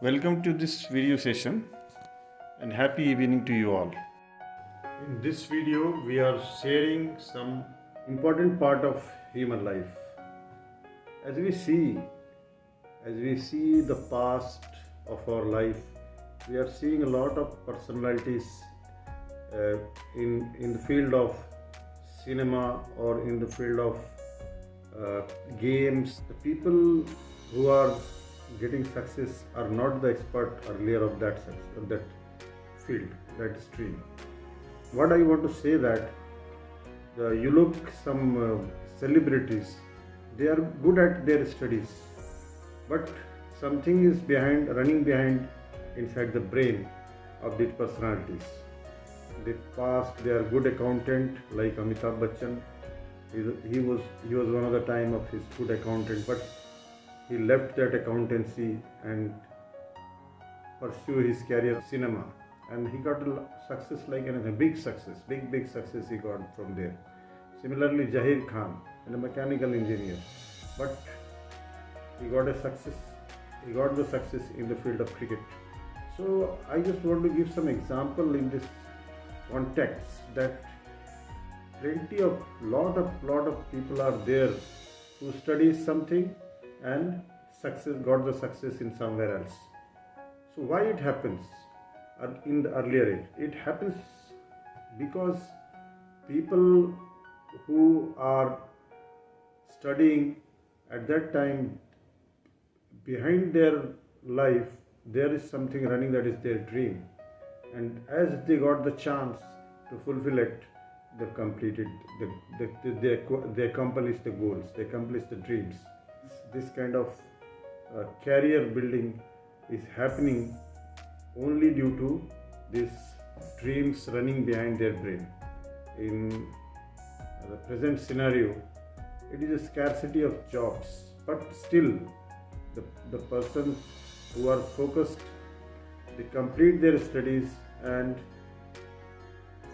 Welcome to this video session and happy evening to you all. In this video, we are sharing some important part of human life. As we see, the past of our life, we are seeing a lot of personalities in the field of cinema or in the field of games. The people who are getting success are not the expert earlier of that field, that stream. What I want to say that you look some celebrities, they are good at their studies, but something is running behind inside the brain of these personalities. They past, they are good accountant like Amitabh Bachchan. He was one of the time of his good accountant, but he left that accountancy and pursued his career cinema, and he got a success like anything, big success he got from there. Similarly, Zahir Khan, a mechanical engineer, but he got the success in the field of cricket. So I just want to give some example in this context that lot of people are there who study something and got the success in somewhere else. So why it happens in the earlier age? It happens because people who are studying at that time, behind their life there is something running, that is their dream, and as they got the chance to fulfill it, they completed they accomplished the goals, they accomplished the dreams. This kind of career building is happening only due to these dreams running behind their brain. In the present scenario, it is a scarcity of jobs, but still the persons who are focused, they complete their studies and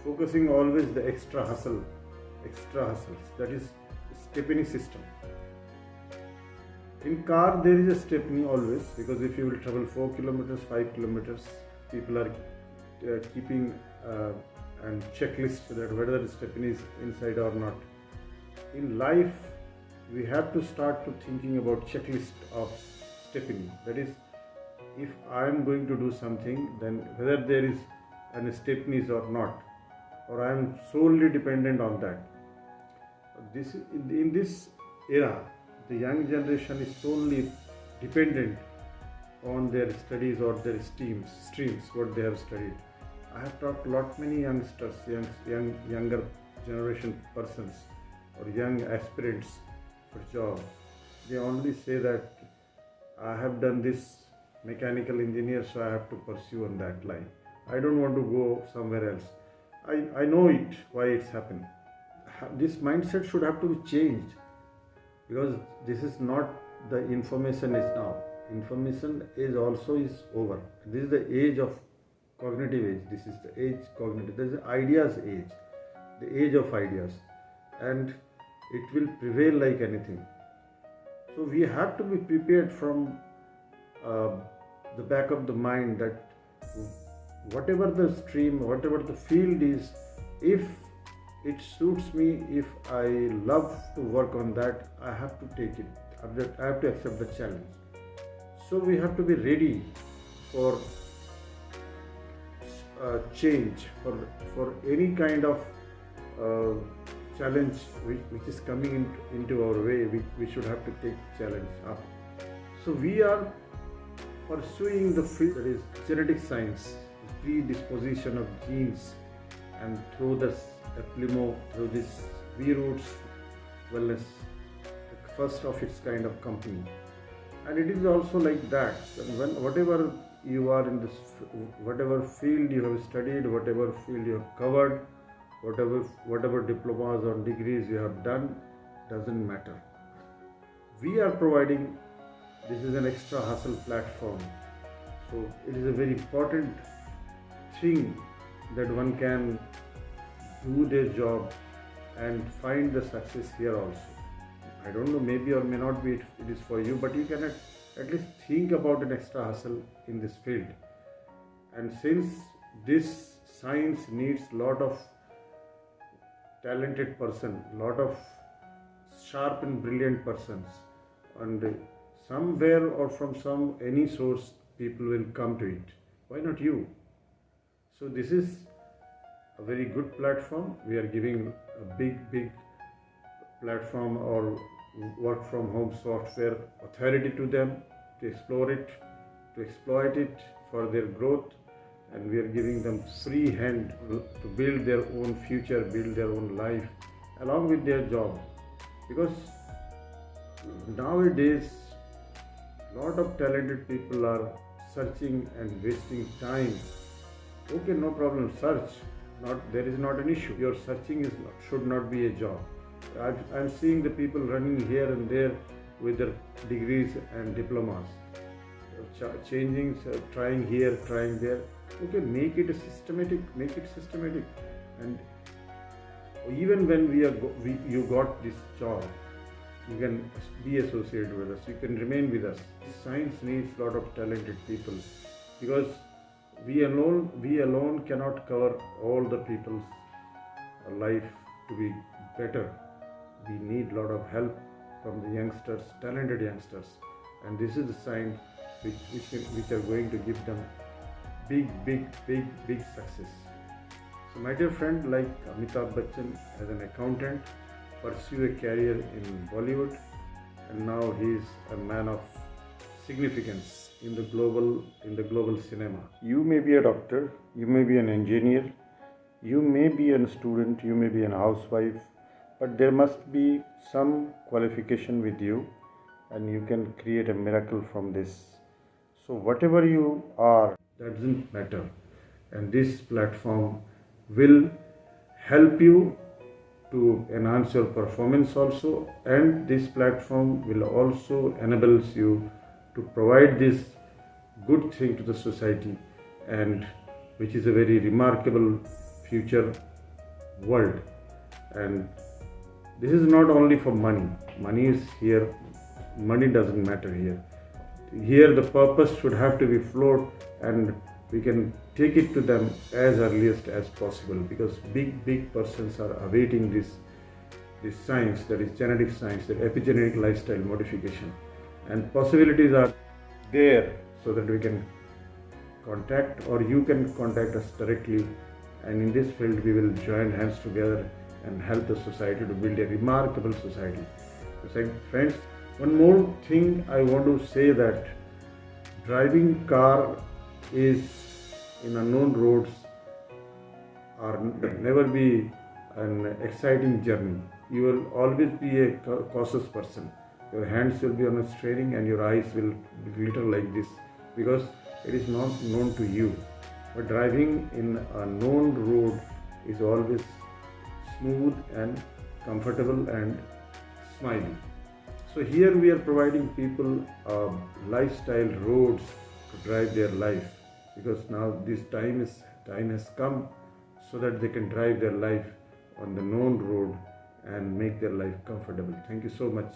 focusing always the extra hustles, that is stepney system. In car there is a stepney always, because if you will travel 4 kilometers, 5 kilometers, people are keeping and checklist that whether the stepney is inside or not. In life, we have to start to thinking about checklist of stepney. That is, if I am going to do something, then whether there is an stepneys or not, or I am solely dependent on that. In this era, the young generation is solely dependent on their studies or their streams, what they have studied. I have talked many youngsters, younger generation persons or young aspirants for job. They only say that I have done this mechanical engineer, so I have to pursue on that line. I don't want to go somewhere else. I know it, why it's happened. This mindset should have to be changed, because this is not the information is now. Information is over. This is the age of cognitive age. This is the age cognitive. This is the ideas age, the age of ideas, and it will prevail like anything. So we have to be prepared from the back of the mind that whatever the stream, whatever the field is, if it suits me, if I love to work on that, I have to take it. I have to accept the challenge. So we have to be ready for change, for any kind of challenge which is coming into our way. We should have to take the challenge up. So we are pursuing the field that is genetic science, predisposition of genes, and through this through this V-Roots Wellness, the first of its kind of company. And it is also like that, whatever you are in this, whatever field you have studied, whatever field you have covered, whatever diplomas or degrees you have done, doesn't matter. We are providing, this is an extra hustle platform. So it is a very important thing that one can do their job and find the success here also. I don't know, maybe or may not be it is for you, but you can at least think about an extra hustle in this field. And since this science needs lot of talented person, lot of sharp and brilliant persons, and somewhere or from some any source people will come to it. Why not you? So this is a very good platform. We are giving a big platform or work from home software authority to them to explore it, to exploit it for their growth, and we are giving them free hand to build their own future, build their own life along with their job. Because nowadays lot of talented people are searching and wasting time. Okay, no problem, search. There is not an issue. Your searching should not be a job. I'm seeing the people running here and there with their degrees and diplomas, changing, trying here, trying there. Okay, make it systematic. And even when you got this job, you can be associated with us. You can remain with us. Science needs a lot of talented people, because we alone cannot cover all the people's life to be better. We need a lot of help from the youngsters, talented youngsters, and this is the science which are going to give them big success. So my dear friend, like Amitabh Bachchan as an accountant, pursue a career in Bollywood, and now he is a man of significance in the global cinema. You may be a doctor, you may be an engineer, you may be a student, you may be a housewife, but there must be some qualification with you, and you can create a miracle from this. So whatever you are, that doesn't matter, and this platform will help you to enhance your performance also, and this platform will also enables you to provide this good thing to the society, and which is a very remarkable future world. And this is not only for money. Money is here. Money doesn't matter here. Here the purpose should have to be flowed, and we can take it to them as earliest as possible, because big persons are awaiting this science, that is genetic science, that epigenetic lifestyle modification, and possibilities are there, so that we can contact, or you can contact us directly, and in this field we will join hands together and help the society to build a remarkable society. So friends, one more thing I want to say, that driving car is in unknown roads or never be an exciting journey. You will always be a cautious person. Your hands will be on the steering and your eyes will glitter like this, because it is not known to you. But driving in a known road is always smooth and comfortable and smiling. So here we are providing people lifestyle roads to drive their life, because now this time has come so that they can drive their life on the known road and make their life comfortable. Thank you so much.